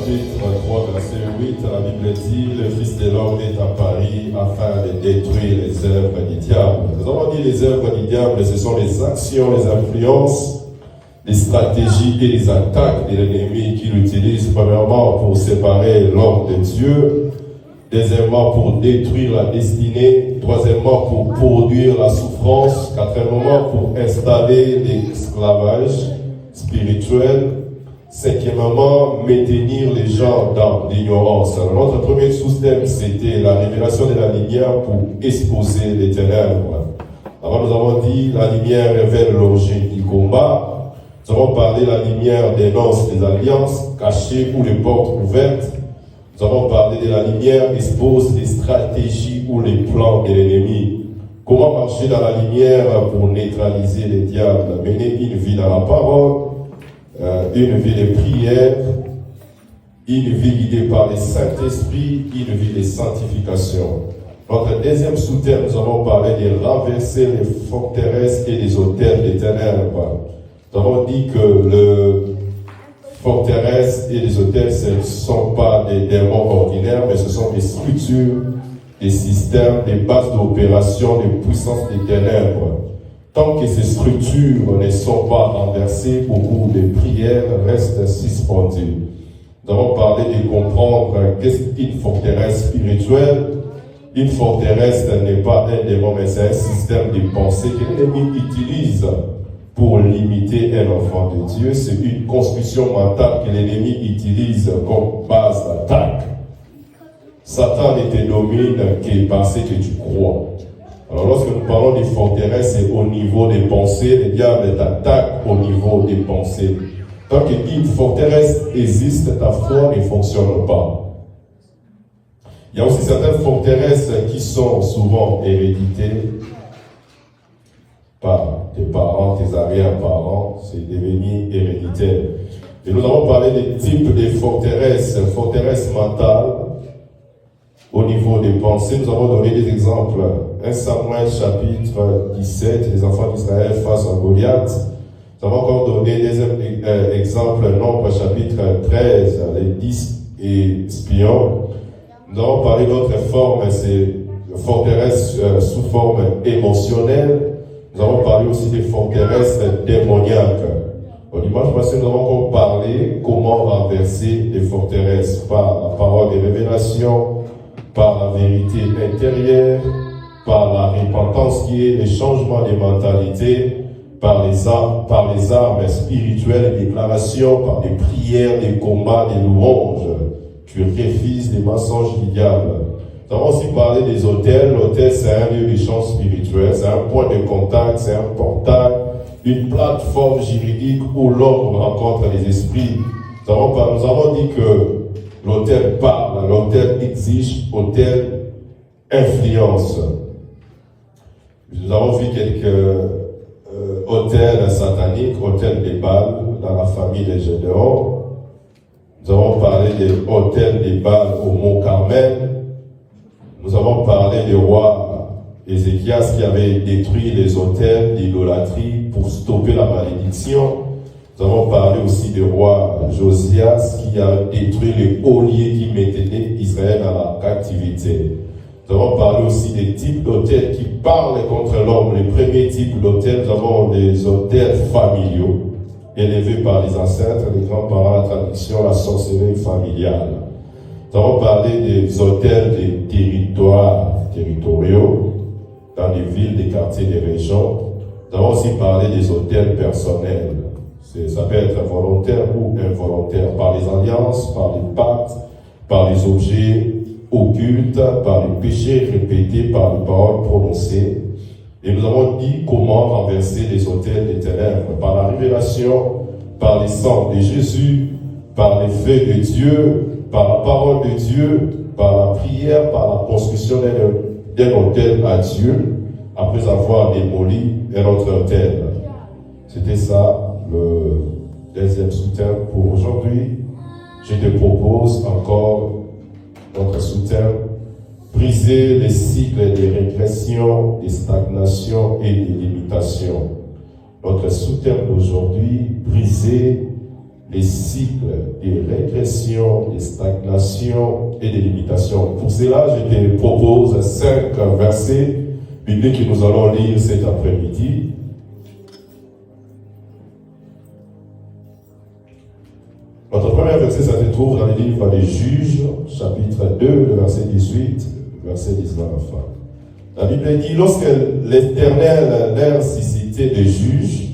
chapitre 3, verset 8, la Bible dit « Le Fils de l'homme est apparu afin de détruire les œuvres du diable ». Nous avons dit les œuvres du diable, ce sont les actions, les influences, les stratégies et les attaques de l'ennemi qu'il utilise premièrement pour séparer l'homme de Dieu, deuxièmement pour détruire la destinée, troisièmement pour produire la souffrance, quatrièmement pour installer l'esclavage spirituel, cinquièmement maintenir les gens dans l'ignorance. Alors, notre premier sous-thème c'était la révélation de la lumière pour exposer les ténèbres. Avant nous avons dit la lumière révèle l'objet du combat. Nous avons parlé de la lumière dénonce les alliances cachées ou les portes ouvertes. Nous avons parlé de la lumière expose les stratégies ou les plans de l'ennemi. Comment marcher dans la lumière pour neutraliser les diables, mener une vie dans la parole, une vie de prière, une vie guidée par le Saint-Esprit, une vie de sanctification. Notre deuxième sous-thème, nous avons parlé de renverser les forteresses et les autels des ténèbres. Nous avons dit que le forteresses et les autels, ce ne sont pas des démons ordinaires, mais ce sont des structures, des systèmes, des bases d'opération, des puissances des ténèbres. Tant que ces structures ne sont pas renversées, beaucoup de prières restent suspendues. Nous avons parlé de comprendre qu'est-ce qu'une forteresse spirituelle. Une forteresse n'est pas un démon, mais c'est un système de pensée que l'ennemi utilise pour limiter un enfant de Dieu. C'est une construction mentale que l'ennemi utilise comme base d'attaque. Satan ne te domine que parce que tu crois. Alors lorsque nous parlons des forteresses, c'est au niveau des pensées. Le diable t'attaque au niveau des pensées. Tant qu'une forteresse existe, ta foi ne fonctionne pas. Il y a aussi certaines forteresses qui sont souvent héréditées par tes parents, tes arrière-parents, c'est devenu héréditaire. Et nous avons parlé des types de forteresses mentales au niveau des pensées. Nous avons donné des exemples. 1 Samuel chapitre 17, les enfants d'Israël face à Goliath. Nous avons encore donné des exemples, Nombre chapitre 13, les 10 espions. Nous avons parlé d'autres formes, c'est forteresses sous forme émotionnelle. Nous avons parlé aussi des forteresses démoniaques. Au dimanche passé, nous avons encore parlé comment renverser les forteresses par la parole de révélation, par la vérité intérieure, par la repentance qui est le changement de mentalité, par les armes spirituelles, des déclarations, par des prières, des combats, des louanges. Tu refuses les mensonges du diable. Nous avons aussi parlé des autels. L'autel, c'est un lieu d'échange spirituel, c'est un point de contact, c'est un portail, une plateforme juridique où l'homme rencontre les esprits. Nous avons dit que l'autel parle, l'autel exige, l'autel influence. Nous avons vu quelques autels sataniques, autels des Baals dans la famille des Gédéons. Nous avons parlé des autels des Baals au Mont Carmel. Nous avons parlé du roi Ézéchias qui avait détruit les autels d'idolâtrie pour stopper la malédiction. Nous avons parlé aussi du roi Josias qui a détruit les hauts lieux qui mettaient Israël dans la captivité. Nous avons parlé aussi des types d'autels qui parlent contre l'homme. Les premiers types d'autels, nous avons des autels familiaux, élevés par les ancêtres, les grands-parents, la tradition, la sorcellerie familiale. Nous avons parlé des hôtels des territoriaux, dans les villes, des quartiers, des régions. Nous avons aussi parlé des hôtels personnels. Ça peut être volontaire ou involontaire, par les alliances, par les pactes, par les objets occultes, par les péchés répétés, par les paroles prononcées. Et nous avons dit comment renverser les hôtels des ténèbres, par la révélation, par les sangs de Jésus, par les faits de Dieu, par la parole de Dieu, par la prière, par la construction d'un autel à Dieu, après avoir démoli un autre autel. C'était ça le deuxième sous-thème pour aujourd'hui. Je te propose encore notre sous-thème: briser les cycles de régression, de stagnation et de limitation. Notre sous-thème d'aujourd'hui: briser les cycles de régression, de stagnation et de limitation. Pour cela, je te propose 5 versets bibliques que nous allons lire cet après-midi. Notre premier verset, ça se trouve dans le livre des Juges, chapitre 2, le verset 18, verset 19. La Bible dit, lorsque l'Éternel leur suscitait des juges,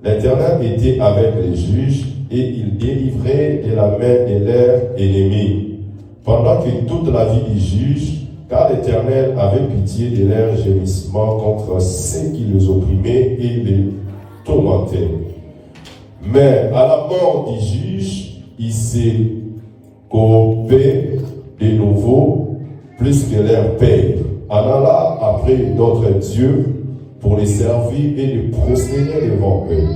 l'Éternel était avec les juges et il délivrait de la main de leurs ennemis. Pendant que toute la vie des juges, car l'Éternel avait pitié de leurs gémissements contre ceux qui les opprimaient et les tourmentaient. Mais à la mort des juges, il s'est corrompé de nouveau plus que leur père. En alla après d'autres dieux pour les servir et les prosterner devant eux.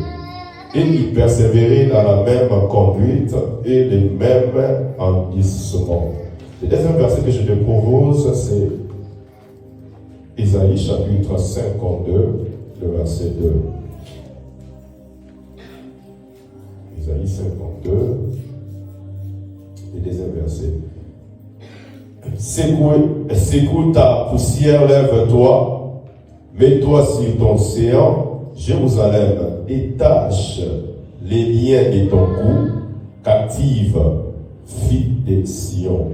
Et il persévérait dans la même conduite et les mêmes endissements. Le deuxième verset que je te propose, c'est Isaïe chapitre 52, le verset 2. Isaïe 52, le deuxième verset. Secoue ta poussière, lève-toi, mets-toi sur ton séant, Jérusalem, détache les liens de ton cou, captive, fille de Sion.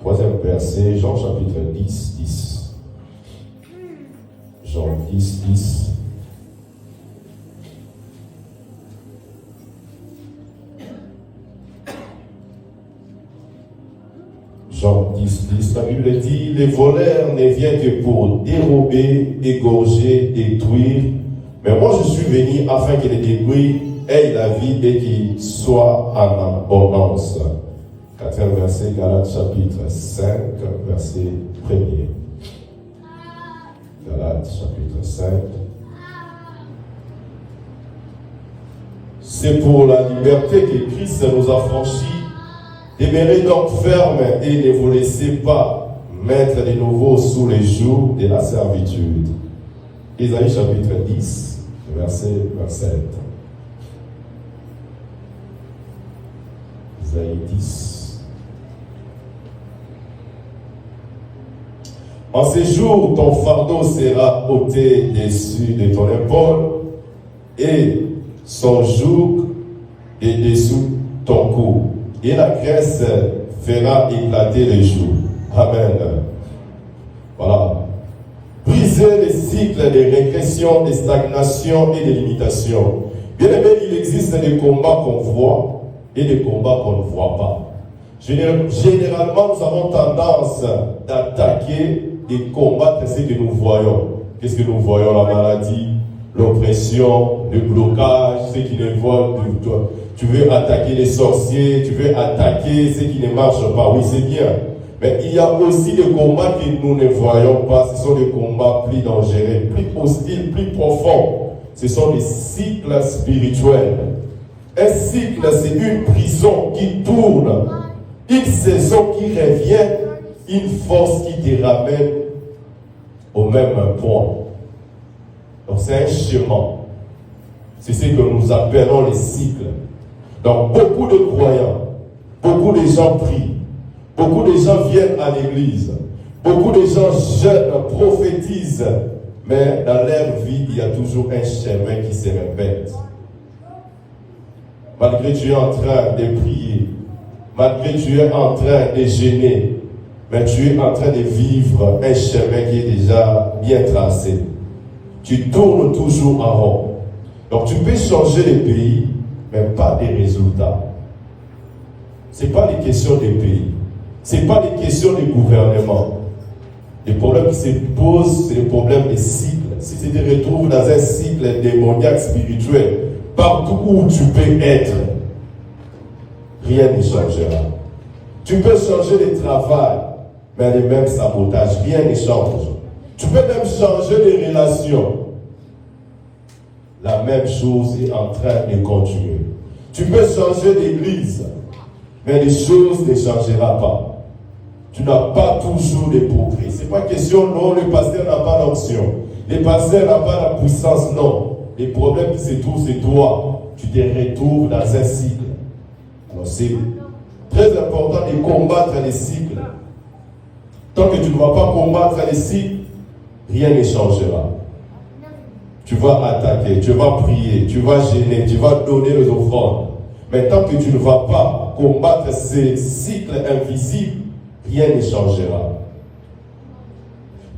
Troisième verset, Jean chapitre 10, 10. Jean 10, 10. Jean 10, 10, la Bible dit, les voleurs ne viennent que pour dérober, égorger, détruire. Mais moi je suis venu afin que les débris aient la vie et qu'ils soient en abondance. Quatrième verset, Galates chapitre 5, verset 1er. Galates chapitre 5. C'est pour la liberté que Christ nous a franchis. Demeurez donc ferme et ne vous laissez pas mettre de nouveau sous les jougs de la servitude. Isaïe chapitre 10, verset 27. Isaïe 10. En ces jours, ton fardeau sera ôté dessus de ton épaule et son joug est dessous ton cou. Et la graisse fera éclater les joues. Amen. Voilà. Briser les cycles de régression, de stagnation et de limitation. Bien aimé, il existe des combats qu'on voit et des combats qu'on ne voit pas. Généralement, nous avons tendance d'attaquer et combattre ce que nous voyons. Qu'est-ce que nous voyons? La maladie, l'oppression, le blocage, ce qui ne voit de toi. Tu veux attaquer les sorciers, tu veux attaquer ce qui ne marche pas. Oui, c'est bien. Mais il y a aussi des combats que nous ne voyons pas. Ce sont des combats plus dangereux, plus hostiles, plus profonds. Ce sont des cycles spirituels. Un cycle, c'est une prison qui tourne, une saison qui revient, une force qui te ramène au même point. Donc c'est un chemin. C'est ce que nous appelons les cycles. Donc beaucoup de croyants, beaucoup de gens prient, beaucoup de gens viennent à l'église, beaucoup de gens jeunes prophétisent, mais dans leur vie, il y a toujours un chemin qui se répète. Malgré que tu es en train de prier, malgré que tu es en train de jeûner, mais tu es en train de vivre un chemin qui est déjà bien tracé. Tu tournes toujours en rond. Donc tu peux changer les pays, mais pas des résultats. Ce n'est pas les questions des pays. Ce n'est pas les questions des gouvernements. Les problèmes qui se posent, c'est les problèmes des cycles. Si tu te retrouves dans un cycle démoniaque spirituel, partout où tu peux être, rien ne changera. Tu peux changer de travail, mais les mêmes sabotages, rien ne change. Tu peux même changer de relations. La même chose est en train de continuer. Tu peux changer d'église, mais les choses ne changeront pas. Tu n'as pas toujours de progrès. Ce n'est pas question, non, le pasteur n'a pas l'option. Le pasteur n'a pas la puissance, non. Les problèmes qui se trouvent, c'est toi. Tu te retrouves dans un cycle. Alors c'est très important de combattre les cycles. Tant que tu ne vas pas combattre les cycles, rien ne changera. Tu vas attaquer, tu vas prier, tu vas gêner, tu vas donner les offrandes. Mais tant que tu ne vas pas combattre ces cycles invisibles, rien ne changera.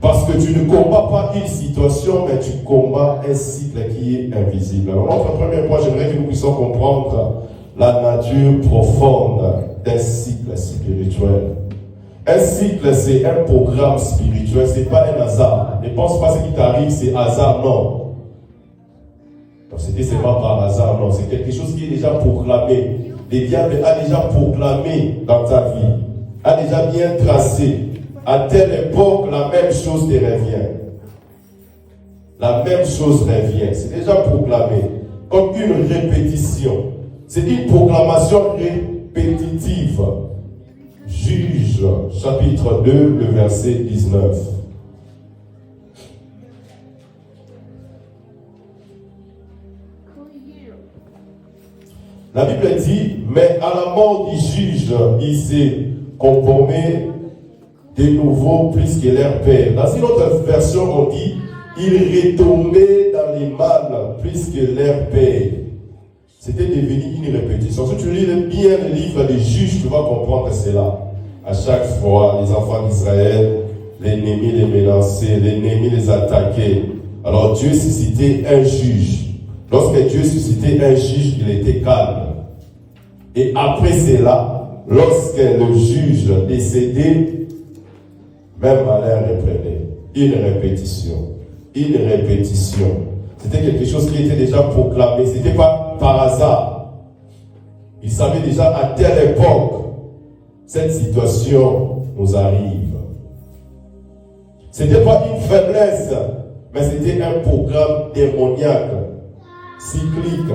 Parce que tu ne combats pas une situation, mais tu combats un cycle qui est invisible. Alors, notre premier point, j'aimerais que nous puissions comprendre la nature profonde d'un cycle spirituel. Un cycle, c'est un programme spirituel, ce n'est pas un hasard. Ne pense pas ce qui t'arrive, c'est hasard, non. Ce n'est pas par hasard, non. C'est quelque chose qui est déjà proclamé. Le diable a déjà proclamé dans ta vie, a déjà bien tracé. À telle époque, la même chose te revient. La même chose revient. C'est déjà proclamé. Comme une répétition. C'est une proclamation répétitive. Juge, chapitre 2, le verset 19. La Bible dit, mais à la mort du juge, il s'est conformé de nouveau plus que leur père. Dans une autre version, on dit, il retombait dans les mal plus que leur père. C'était devenu une répétition. Si tu lis bien le livre des juges, tu vas comprendre cela. À chaque fois, les enfants d'Israël, l'ennemi les menaçait, l'ennemi les attaquait. Alors Dieu suscitait un juge. Lorsque Dieu suscitait un juge, il était calme. Et après cela, lorsque le juge décédait, même malheur reprenait. Une répétition. Une répétition. C'était quelque chose qui était déjà proclamé. Ce n'était pas par hasard. Il savait déjà à telle époque, cette situation nous arrive. Ce n'était pas une faiblesse, mais c'était un programme démoniaque, cyclique.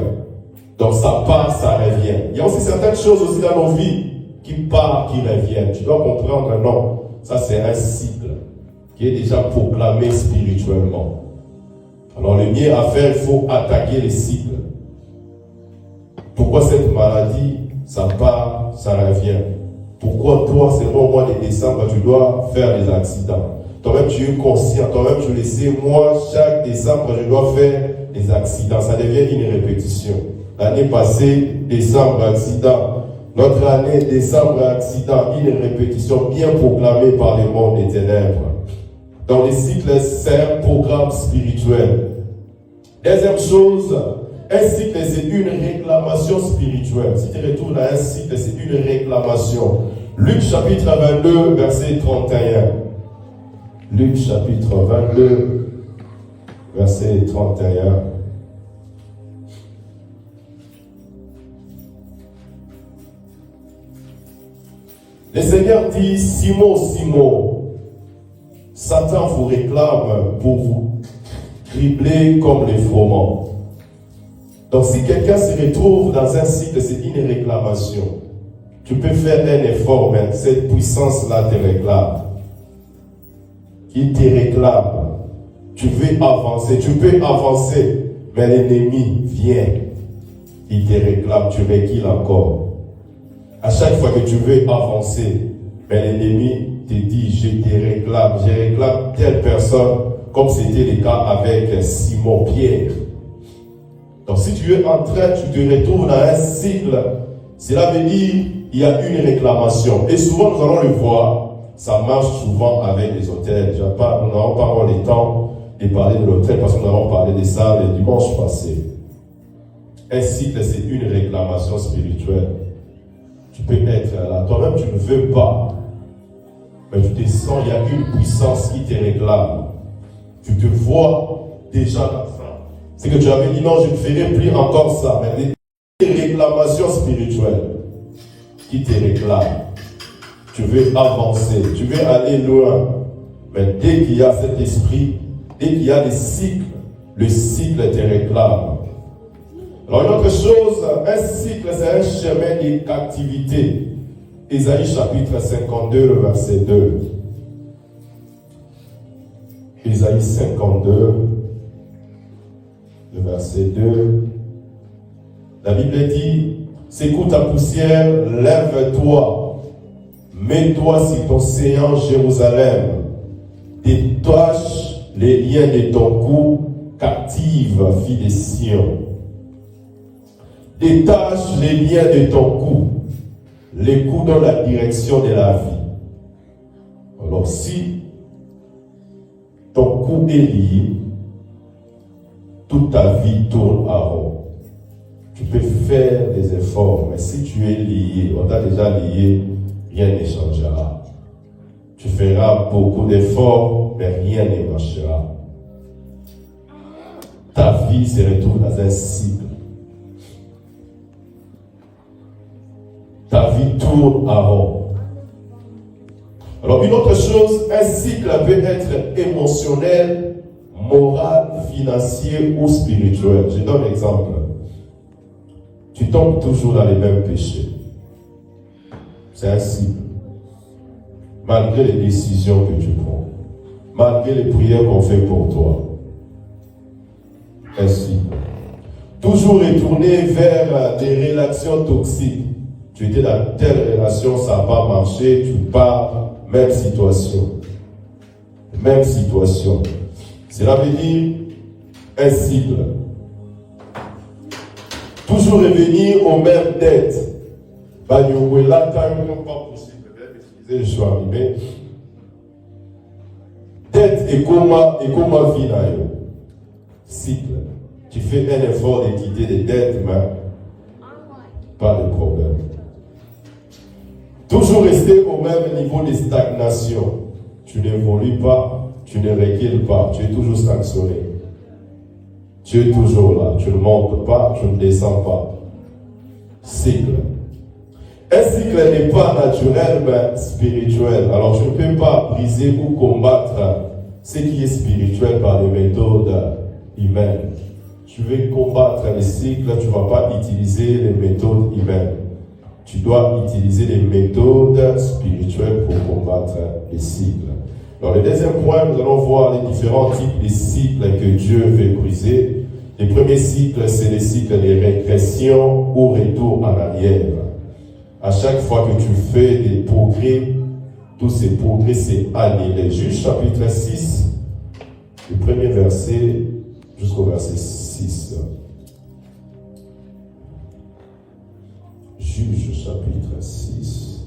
Donc ça part, ça revient. Il y a aussi certaines choses aussi dans nos vies qui partent, qui reviennent. Tu dois comprendre, non, ça c'est un cycle qui est déjà proclamé spirituellement. Alors le mieux à faire, il faut attaquer les cycles. Pourquoi cette maladie, ça part, ça revient? Pourquoi toi, seulement au mois de décembre, tu dois faire des accidents? Toi-même, tu es conscient, toi-même, tu le sais, moi, chaque décembre, je dois faire des accidents. Ça devient une répétition. L'année passée, décembre, accident. Notre année, décembre, accident. Une répétition bien proclamée par le monde des ténèbres. Dans les cycles, c'est un programme spirituel. Deuxième chose, un cycle, c'est une réclamation spirituelle. Si tu retournes à un cycle, c'est une réclamation. Luc chapitre 22, verset 31. Luc chapitre 22, verset 31. Le Seigneur dit, Simon, Simon, Satan vous réclame pour vous cribler comme les froment. Donc si quelqu'un se retrouve dans un cycle, c'est une réclamation. Tu peux faire un effort, mais cette puissance-là te réclame. Il te réclame. Tu veux avancer, tu peux avancer, mais l'ennemi vient. Il te réclame, tu recules encore. À chaque fois que tu veux avancer, mais l'ennemi te dit, je réclame telle personne, comme c'était le cas avec Simon Pierre. Donc si tu es en train, tu te retrouves dans un cycle, cela veut dire il y a une réclamation. Et souvent nous allons le voir, ça marche souvent avec les hôtels. Nous n'avons pas encore le temps de parler de l'hôtel parce que nous avons parlé de ça le dimanche passé. Un cycle, c'est une réclamation spirituelle. Tu peux être là, toi-même tu ne veux pas, mais tu te sens, il y a une puissance qui te réclame. Tu te vois déjà dans ça. C'est que tu avais dit non, je ne ferai plus encore ça, mais des réclamations spirituelles qui te réclament. Tu veux avancer, tu veux aller loin, mais dès qu'il y a cet esprit, dès qu'il y a des cycles, le cycle te réclame. Alors une autre chose, un cycle, c'est un chemin de captivité. Ésaïe chapitre 52, le verset 2. Ésaïe 52, le verset 2. La Bible dit, Secoue ta poussière, lève-toi. Mets-toi sur ton séant Jérusalem. Détache les liens de ton cou, captive, fille de Sion. Détache les liens de ton cou, les coups dans la direction de la vie. Alors si ton cou est lié, toute ta vie tourne à rond. Tu peux faire des efforts, mais si tu es lié, on t'a déjà lié, rien ne changera. Tu feras beaucoup d'efforts, mais rien ne marchera. Ta vie se retrouve dans un cycle. Ta vie tourne à rond. Alors une autre chose, un cycle peut être émotionnel, moral, financier ou spirituel. Je donne un exemple. Tu tombes toujours dans les mêmes péchés. C'est un cycle. Malgré les décisions que tu prends, malgré les prières qu'on fait pour toi. Un cycle. Toujours retourner vers des relations toxiques. Tu étais dans telle relation, ça n'a pas marché, tu pars, même situation. Même situation. Cela veut dire un cycle. Toujours revenir aux mêmes dettes. Pas possible. Je suis arrivé. Dette et comment vivre. Cycle. Tu fais un effort de quitter des dettes, mais pas de problème. Toujours rester au même niveau de stagnation. Tu n'évolues pas, tu ne recules pas, tu es toujours sanctionné. Tu es toujours là, tu ne montes pas, tu ne descends pas. Cycle. Un cycle n'est pas naturel, mais spirituel. Alors tu ne peux pas briser ou combattre ce qui est spirituel par des méthodes humaines. Tu veux combattre les cycles, tu ne vas pas utiliser les méthodes humaines. Tu dois utiliser les méthodes spirituelles pour combattre les cycles. Alors le deuxième point, nous allons voir les différents types de cycles que Dieu veut briser. Le premier cycle, c'est le cycle de régression ou retour en arrière. À chaque fois que tu fais des progrès, tous ces progrès, c'est annulé. Juge chapitre 6, le premier verset jusqu'au verset 6. Juge chapitre 6.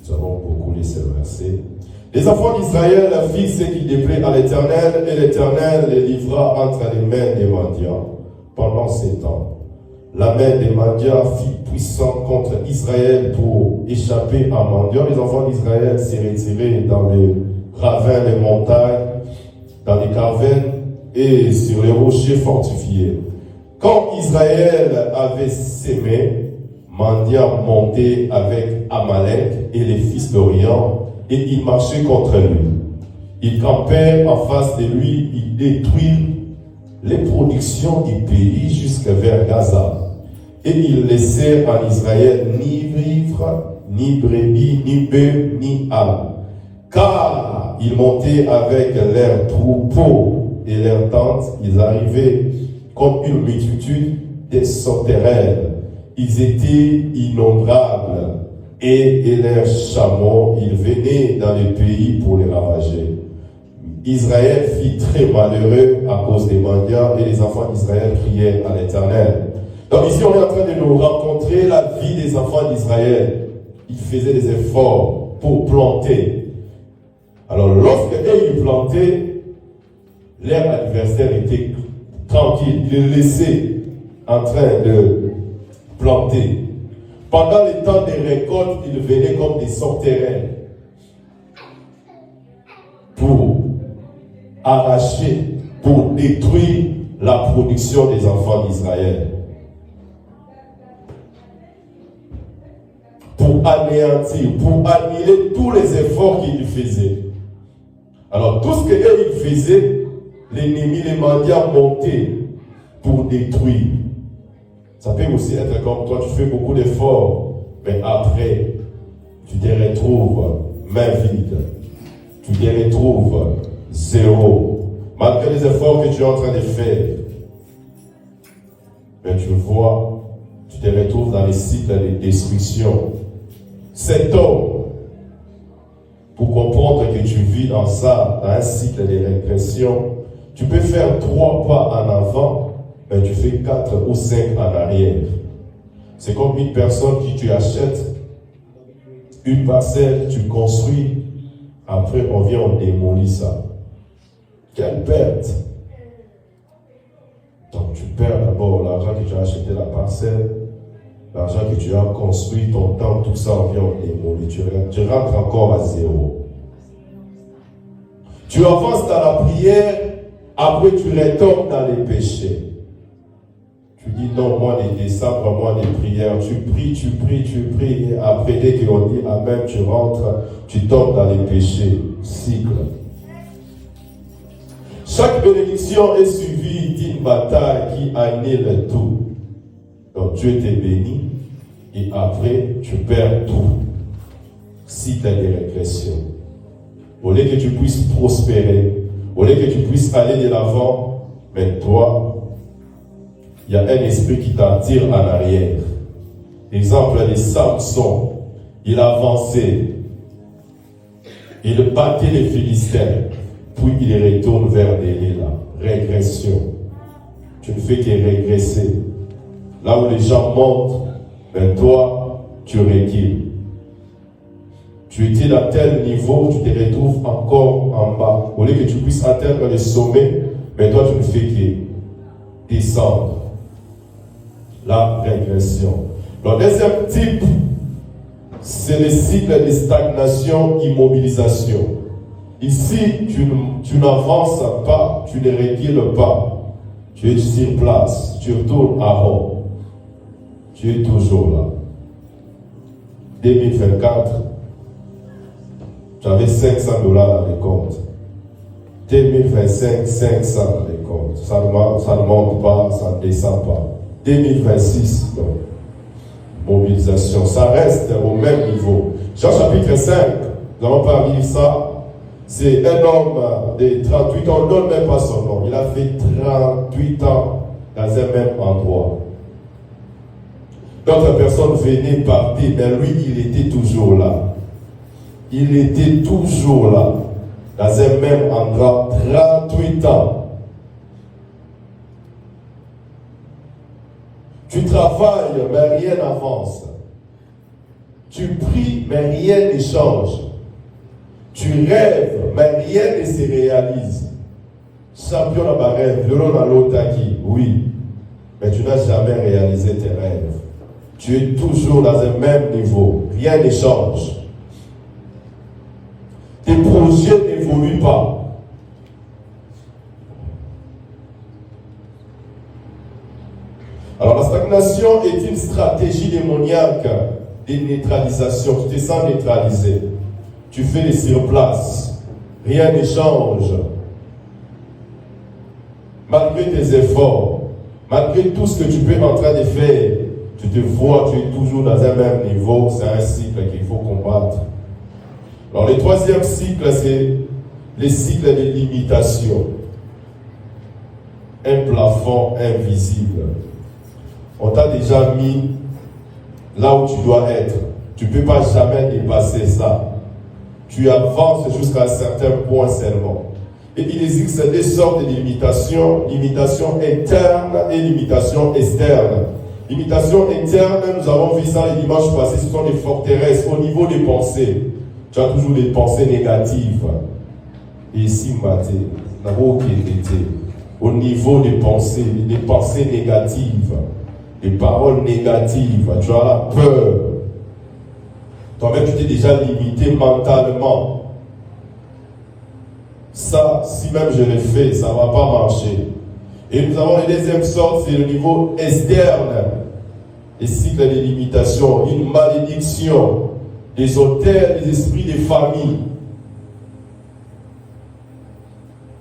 Nous avons beaucoup lu ces versets. Les enfants d'Israël firent ce qui déplaît à l'Éternel, et l'Éternel les livra entre les mains des mendiants pendant 7 ans. La main des mendiants fut puissante contre Israël pour échapper à mendiants. Les enfants d'Israël s'est retirés dans les ravins des montagnes, dans les cavernes et sur les rochers fortifiés. Quand Israël avait sémé, mendiants montaient avec Amalek et les fils d'Orient, et ils marchaient contre lui. Ils campèrent en face de lui, ils détruirent les productions du pays jusqu'à vers Gaza. Et ils laissèrent en Israël ni vivres, ni brebis, ni bœufs, ni ânes. Car ils montaient avec leurs troupeaux et leurs tentes, ils arrivaient comme une multitude de sauterelles. Ils étaient innombrables. Et leurs chameaux, ils venaient dans le pays pour les ravager. Israël fut très malheureux à cause des mendiants et les enfants d'Israël criaient à l'Éternel. Donc ici, on est en train de nous rencontrer la vie des enfants d'Israël. Ils faisaient des efforts pour planter. Alors lorsque ils plantaient, leur adversaire était tranquille. Ils les laissaient en train de planter. Pendant le temps des récoltes, ils venaient comme des sauterelles pour arracher, pour détruire la production des enfants d'Israël. Pour anéantir, pour annuler tous les efforts qu'ils faisaient. Alors tout ce qu'ils faisaient, l'ennemi, les mendiants montaient pour détruire. Ça peut aussi être comme toi, tu fais beaucoup d'efforts, mais après, tu te retrouves main vide. Tu te retrouves zéro. Malgré les efforts que tu es en train de faire. Mais tu vois, tu te retrouves dans les cycles de destruction. Cet homme, pour comprendre que tu vis dans ça, dans un cycle de régression, tu peux faire 3 pas en avant, mais tu fais 4 ou 5 en arrière. C'est comme une personne qui tu achètes une parcelle, tu construis, après on vient, on démolit ça. Quelle perte! Donc tu perds d'abord l'argent que tu as acheté la parcelle, l'argent que tu as construit, ton temps, tout ça, on vient, on démolit. Tu rentres encore à zéro. Tu avances dans la prière, après tu retombes dans les péchés. Tu dis non, moi les décembre, moi les prières, tu pries, et après dès qu'on dit amen, tu rentres, tu tombes dans les péchés. Cycle. Chaque bénédiction est suivie d'une bataille qui annule tout. Donc Dieu t'est béni et après tu perds tout. Cycle de régression. Au lieu que tu puisses prospérer, au lieu que tu puisses aller de l'avant, mais toi, il y a un esprit qui t'attire en arrière. Exemple de Samson, il avançait, il battait les Philistins, puis il retourne vers Delilah. Régression. Tu ne fais que régresser. Là où les gens montent, ben toi, tu recules. Tu étais à tel niveau, tu te retrouves encore en bas. Au lieu que tu puisses atteindre le sommet, mais toi, tu ne fais que descendre. La régression. Le deuxième type, c'est le cycle de stagnation, immobilisation. Ici, tu n'avances pas, tu ne recules pas. Tu es sur place, tu retournes à Rome. Tu es toujours là. 2024, tu avais $500 dans les comptes. 2025, 500 dans les comptes. Ça ne monte pas, ça ne descend pas. 2026, non. Mobilisation, ça reste au même niveau. Jean chapitre 5, nous allons pas lire ça. C'est un homme de 38 ans, on ne donne même pas son nom. Il a fait 38 ans dans un même endroit. D'autres personnes venaient, partaient, mais lui, il était toujours là. Il était toujours là, dans un même endroit, 38 ans. Tu travailles, mais rien n'avance. Tu pries, mais rien ne change. Tu rêves, mais rien ne se réalise. Champion à ma rêve, le long à l'otaki, oui. Mais tu n'as jamais réalisé tes rêves. Tu es toujours dans un même niveau. Rien ne change. Tes projets n'évoluent pas. Alors la stagnation est une stratégie démoniaque de neutralisation. Tu te sens neutralisé. Tu fais les surplaces. Rien ne change. Malgré tes efforts, malgré tout ce que tu peux en train de faire, tu te vois, tu es toujours dans un même niveau. C'est un cycle qu'il faut combattre. Alors le troisième cycle, c'est le cycle de limitation. Un plafond invisible. On t'a déjà mis là où tu dois être. Tu ne peux pas jamais dépasser ça. Tu avances jusqu'à un certain point seulement. Et il existe deux sortes de limitations. Limitation interne et limitation externe. Limitation interne, nous avons vu ça les dimanches passés, ce sont des forteresses au niveau des pensées. Tu as toujours des pensées négatives. Et ici, au niveau des pensées négatives, des paroles négatives, tu as la peur. Toi-même, tu t'es déjà limité mentalement. Ça, si même je le fais, ça ne va pas marcher. Et nous avons la deuxième sorte, c'est le niveau externe. Les cycles de limitation, une malédiction, des autels, des esprits des familles.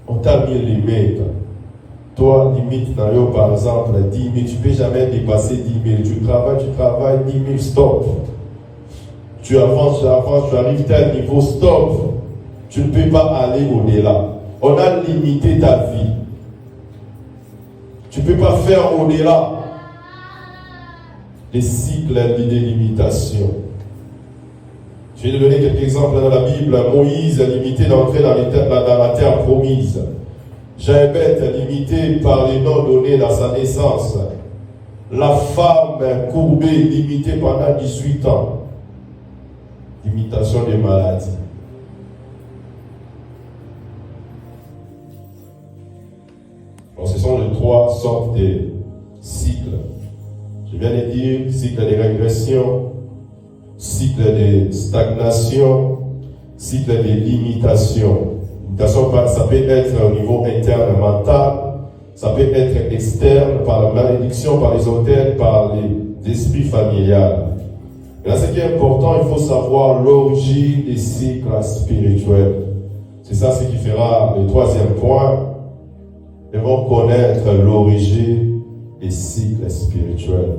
On t'a mis les limite. Toi, limite, par exemple, 10 000, tu ne peux jamais dépasser 10 000. Tu travailles, 10 000, stop. Tu avances, tu arrives à tel niveau, stop. Tu ne peux pas aller au-delà. On a limité ta vie. Tu ne peux pas faire au-delà. des cycles d'ilimitation. Je vais te donner quelques exemples dans la Bible. Moïse est limité d'entrer dans la terre promise. Jaébet est limité par les noms donnés dans sa naissance. La femme courbée, limitée pendant 18 ans. Limitation des maladies. Donc, ce sont les trois sortes de cycles. Je viens de dire cycle de régression, cycle de stagnation, cycle de limitation. Limitation, ça peut être au niveau interne mental, ça peut être externe par la malédiction, par les autels, par les esprits familiales. Et là, ce qui est important, il faut savoir l'origine des cycles spirituels. C'est ça ce qui fera le troisième point. Nous devons connaître l'origine des cycles spirituels.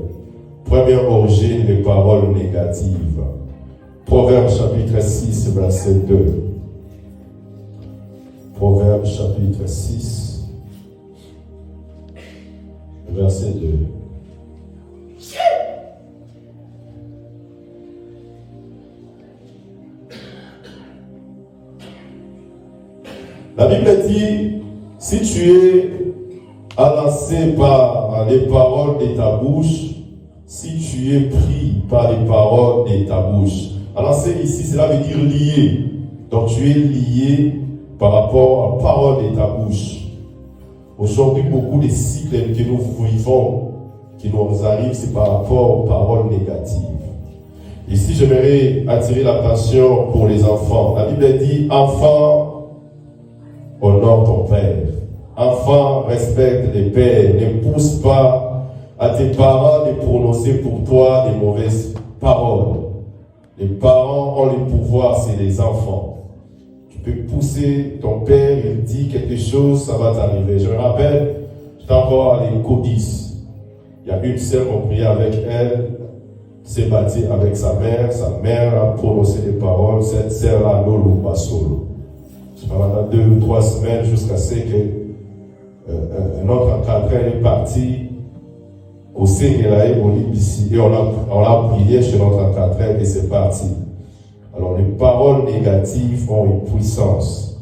Première origine, les paroles négatives. Proverbe chapitre 6, verset 2. Proverbe chapitre 6, verset 2. La Bible dit, si tu es enlacé par les paroles de ta bouche, si tu es pris par les paroles de ta bouche. Enlacé ici, cela veut dire lié. Donc tu es lié par rapport aux paroles de ta bouche. Aujourd'hui, beaucoup de cycles que nous vivons, qui nous arrivent, c'est par rapport aux paroles négatives. Ici, j'aimerais attirer l'attention pour les enfants. La Bible dit, enfant, honore ton père. Enfant, respecte les pères. Ne pousse pas à tes parents de prononcer pour toi des mauvaises paroles. Les parents ont le pouvoir, c'est les enfants. Tu peux pousser ton père, il dit quelque chose, ça va t'arriver. Je me rappelle, j'étais encore à l'Écodis. Il y a une sœur, on priait avec elle, s'est battue avec sa mère a prononcé des paroles, cette sœur-là, Lolo Basolo. Pendant 2 ou 3 semaines, jusqu'à ce que notre encadré est parti au Sénégal, au Libye, et on a prié chez notre encadré et c'est parti. Alors les paroles négatives ont une puissance.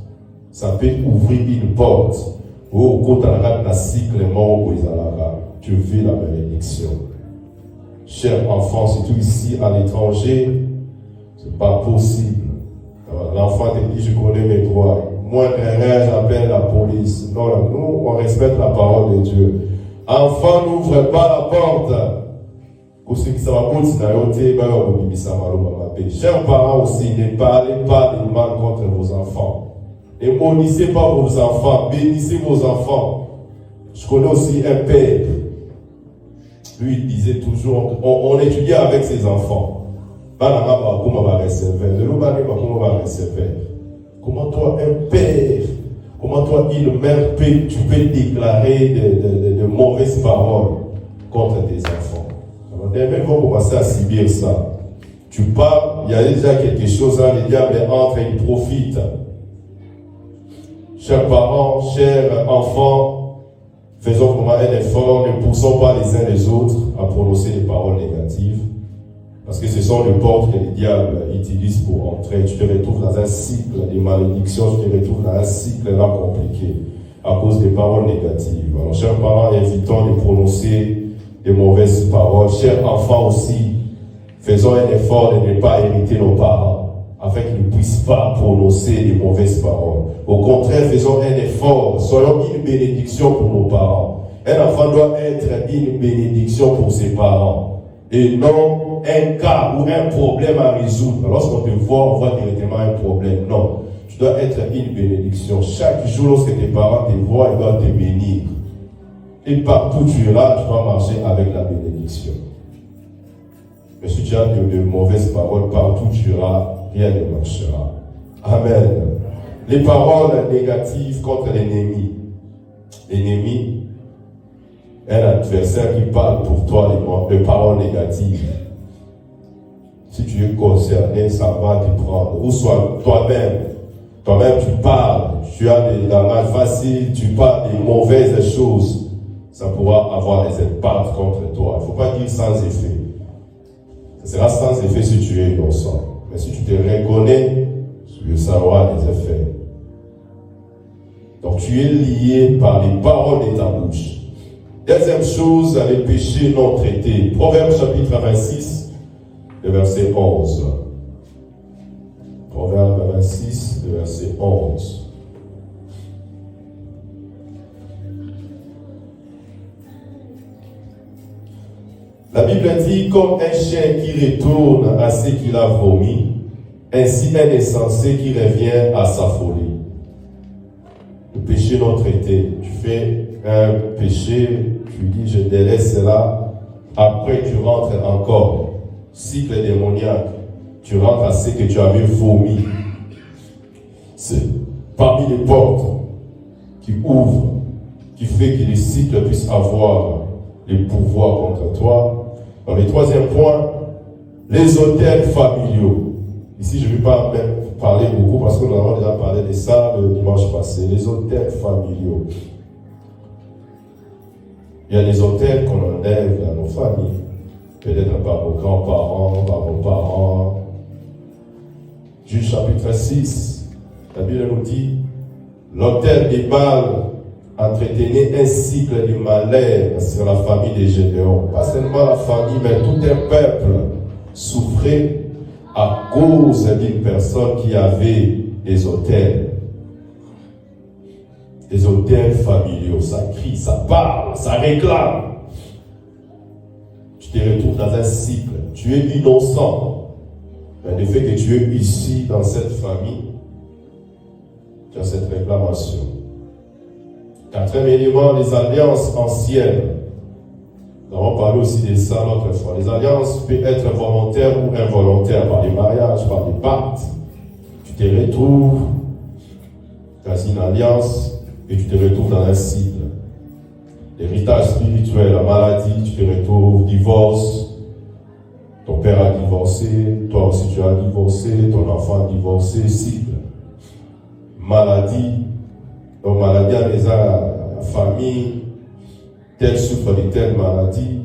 Ça peut ouvrir une porte. Tu vis la bénédiction. Chers enfants, surtout ici à l'étranger, c'est pas possible. L'enfant te dit, je connais mes droits. Moi, j'appelle la police. Non, nous, on respecte la parole de Dieu. Enfant, n'ouvre pas la porte. Chers parents aussi, ne parlez pas de mal contre vos enfants. Ne maudissez pas vos enfants. Bénissez vos enfants. Je connais aussi un père. Lui, il disait toujours, on étudiait avec ses enfants. Comment toi, un père, comment toi, une mère, tu peux déclarer de mauvaises paroles contre tes enfants? Alors, les mecs vont commencer à subir ça. Tu parles, il y a déjà quelque chose, hein, le diable entre et il profite. Chers parents, chers enfants, faisons comment un effort, ne poussons pas les uns les autres à prononcer des paroles négatives. Parce que ce sont les portes que le diable utilise pour entrer. Tu te retrouves dans un cycle de malédiction, tu te retrouves dans un cycle là compliqué à cause des paroles négatives. Alors, chers parents, évitons de prononcer des mauvaises paroles. Chers enfants aussi, faisons un effort de ne pas hériter nos parents, afin qu'ils ne puissent pas prononcer des mauvaises paroles. Au contraire, faisons un effort, soyons une bénédiction pour nos parents. Un enfant doit être une bénédiction pour ses parents. Et non un cas ou un problème à résoudre. Lorsqu'on te voit, on voit directement un problème. Non. Tu dois être une bénédiction. Chaque jour, lorsque tes parents te voient, ils doivent te bénir. Et partout où tu iras, tu dois marcher avec la bénédiction. Mais si tu as de mauvaises paroles, partout où tu iras, rien ne marchera. Amen. Les paroles négatives contre l'ennemi. L'ennemi, un adversaire qui parle pour toi de paroles négatives. Si tu es concerné, ça va te prendre. Ou soit toi-même tu parles, tu as des langages faciles, tu parles des mauvaises choses, ça pourra avoir des impacts contre toi. Il ne faut pas dire sans effet. Ce sera sans effet si tu es innocent. Mais si tu te reconnais, ça aura des effets. Donc tu es lié par les paroles de ta bouche. Deuxième chose, les péchés non traités. Proverbe chapitre 26, le verset 11. Proverbe 26, le verset 11. La Bible dit, comme un chien qui retourne à ce qu'il a vomi, ainsi un insensé qui revient à sa folie. Le péché non traité. Tu fais un péché, tu dis je délaisse cela, après tu rentres encore. Cycle démoniaque. Tu rentres à ce que tu avais vomi. C'est parmi les portes qui ouvrent, qui fait que les cycles puissent avoir les pouvoirs contre toi. Dans le troisième point, les autels familiaux. Ici, je ne vais pas même parler beaucoup parce que nous avons déjà parlé de ça le dimanche passé. Les autels familiaux. Il y a des autels qu'on enlève dans nos familles. Peut-être par nos grands-parents, par nos parents. Juge chapitre 6, la Bible nous dit, l'autel des Baals entretenait un cycle de malheur sur la famille des Gédéons. Pas seulement la famille, mais tout un peuple souffrait à cause d'une personne qui avait des autels. Des autels familiaux. Ça crie, ça parle, ça réclame. Tu te retrouves dans un cycle. Tu es innocent. Mais le fait que tu es ici dans cette famille, tu as cette réclamation. Quatrième élément, les alliances anciennes. Nous avons parlé aussi de ça l'autre fois. Les alliances peuvent être volontaires ou involontaires, par des mariages, par des pactes. Tu te retrouves dans une alliance et tu te retrouves dans un cycle. L'héritage spirituel, la maladie, tu te retrouves, divorce. Ton père a divorcé, toi aussi tu as divorcé, ton enfant a divorcé, cycle. Maladie. Donc maladie à la famille, tel souffre de telle maladie,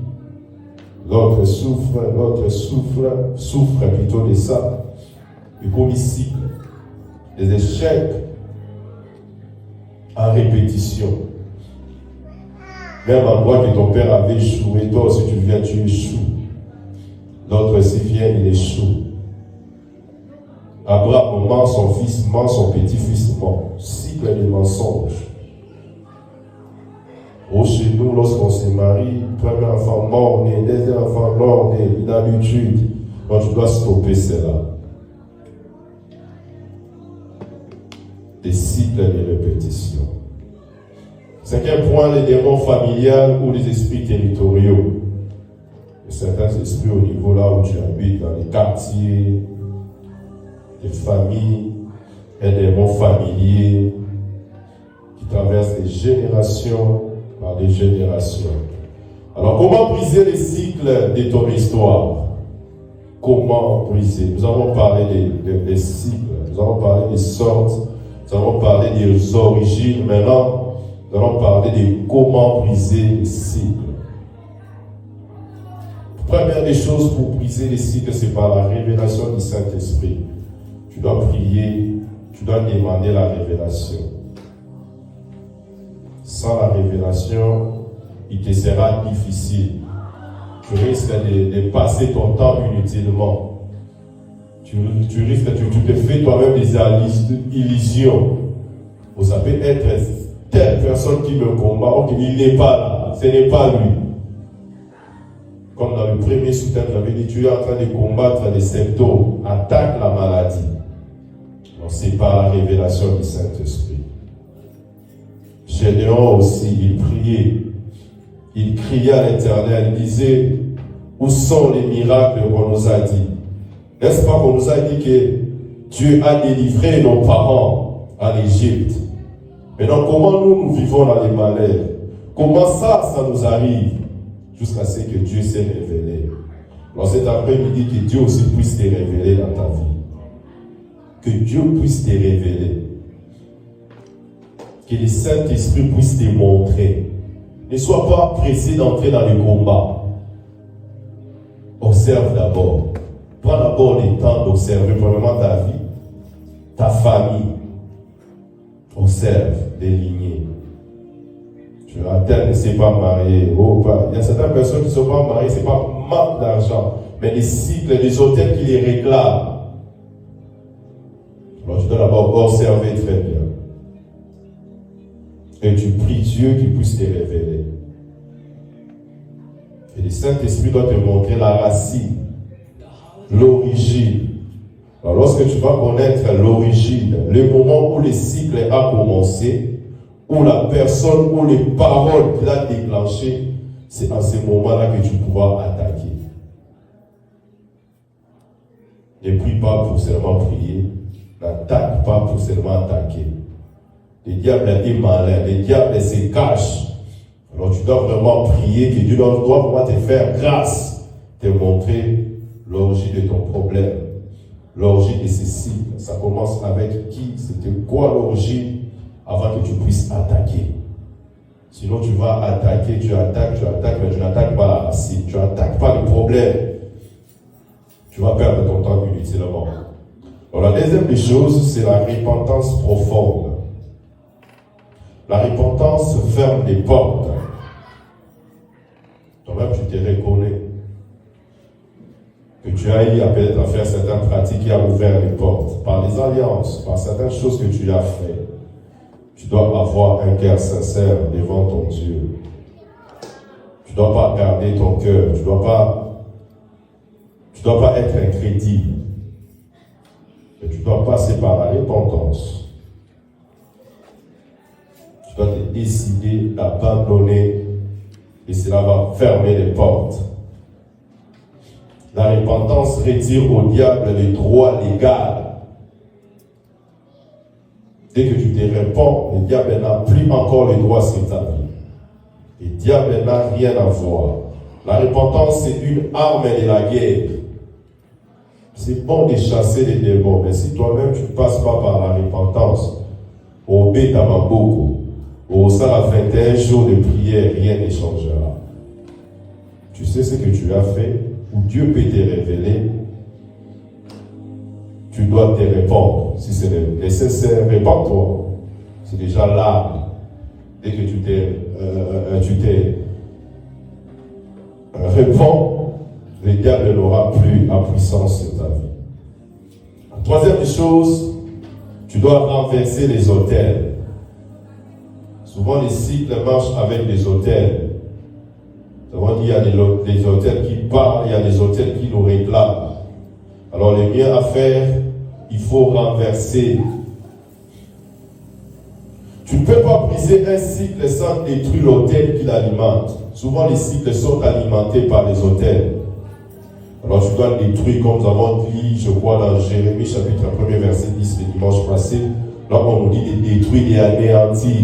l'autre souffre plutôt de ça. Et comme ici, des échecs en répétition. Même endroit que ton père avait échoué, toi aussi tu viens, tu échoues. L'autre aussi vient, il échoue. Abraham ment, son fils ment, son petit-fils ment. Cycle de mensonges. Chez nous, lorsqu'on se marie, premier enfant mort-né, deuxième enfant mort-né, une habitude. Donc tu dois stopper cela. Des cycles de répétition. Cinquième point, les démons familiales ou les esprits territoriaux. Certains esprits au niveau là où tu habites, dans les quartiers, des familles, et des démons familiers qui traversent des générations par des générations. Alors, comment briser les cycles de ton histoire? Comment briser? Nous avons parlé des cycles, nous avons parlé des sortes, nous avons parlé des origines. Maintenant, nous allons parler de comment briser les cycles. Première des choses pour briser les cycles, c'est par la révélation du Saint-Esprit. Tu dois prier, tu dois demander la révélation. Sans la révélation, il te sera difficile. Tu risques de passer ton temps inutilement. Tu risques, tu te fais toi-même des illusions. Vous savez être telle personne qui me combat, ok, il n'est pas là, ce n'est pas lui. Comme dans le premier soutien, j'avais dit, tu es en train de combattre les symptômes, attaque la maladie. Donc c'est par la révélation du Saint-Esprit. Gédéon aussi, il priait. Il criait à l'Éternel, il disait, où sont les miracles qu'on nous a dit? N'est-ce pas qu'on nous a dit que Dieu a délivré nos parents en Égypte? Maintenant, comment nous vivons dans les malheurs? Comment ça nous arrive? Jusqu'à ce que Dieu s'est révélé. Alors cet après-midi, que Dieu aussi puisse te révéler dans ta vie. Que Dieu puisse te révéler. Que le Saint-Esprit puisse te montrer. Ne sois pas pressé d'entrer dans le combat. Oh, observe d'abord. Prends d'abord le temps d'observer premièrement ta vie, ta famille. Observe les lignées. Tu as tel ne s'est pas marié. Oh, il y a certaines personnes qui ne sont pas mariées, ce n'est pas manque d'argent, mais des cycles, des hôtels qui les réclament. Alors tu dois d'abord observer très bien. Et tu pries Dieu qu'il puisse te révéler. Et le Saint-Esprit doit te montrer la racine, l'origine. Alors lorsque tu vas connaître l'origine, le moment où le cycle a commencé, où la personne, où les paroles qu'il a déclenchées, c'est à ce moment-là que tu pourras attaquer. Ne prie pas pour seulement prier, n'attaque pas pour seulement attaquer. Le diable est malin, le diable se cache. Alors tu dois vraiment prier, que Dieu doit vraiment te faire grâce, te montrer l'origine de ton problème, l'origine de ces cycles. Ça commence avec qui, c'était quoi l'origine, avant que tu puisses attaquer. Sinon tu vas attaquer, tu attaques, mais tu n'attaques pas la racine, tu n'attaques pas le problème. Tu vas perdre ton temps inutilement. Alors la deuxième des choses, c'est la repentance profonde. La repentance ferme des portes. Toi-même, tu te reconnais que tu as eu peut-être à faire certaines pratiques qui ont ouvert les portes. Par les alliances, par certaines choses que tu as fait. Tu dois avoir un cœur sincère devant ton Dieu. Tu ne dois pas garder ton cœur. Tu ne dois pas être incrédible. Mais tu dois passer par la repentance. Tu dois te décider d'abandonner et cela va fermer les portes. La repentance retire au diable les droits légaux. Dès que tu te réponds, le diable n'a plus encore les droits sur ta vie. Le diable n'a rien à voir. La repentance, c'est une arme de la guerre. C'est bon de chasser les démons, mais si toi-même tu ne passes pas par la repentance, au Bétamaboko, au Sala 21 jours de prière, rien ne changera. Tu sais ce que tu as fait, ou Dieu peut te révéler, tu dois te répondre. Si c'est nécessaire, répands-toi. C'est déjà là. Dès que tu t'es réponds, le diable n'aura plus la puissance sur ta vie. La troisième chose, tu dois renverser les autels. Souvent les cycles marchent avec les autels. Nous avons dit qu'il y a des autels qui parlent, il y a des autels qui nous réclament. Alors le mieux à faire, il faut renverser. Tu ne peux pas briser un cycle sans détruire l'autel qui l'alimente. Souvent les cycles sont alimentés par les autels. Alors tu dois le détruire, comme nous avons dit, je crois, dans Jérémie chapitre 1er verset 10 le dimanche passé. Là on nous dit de détruire et anéantir.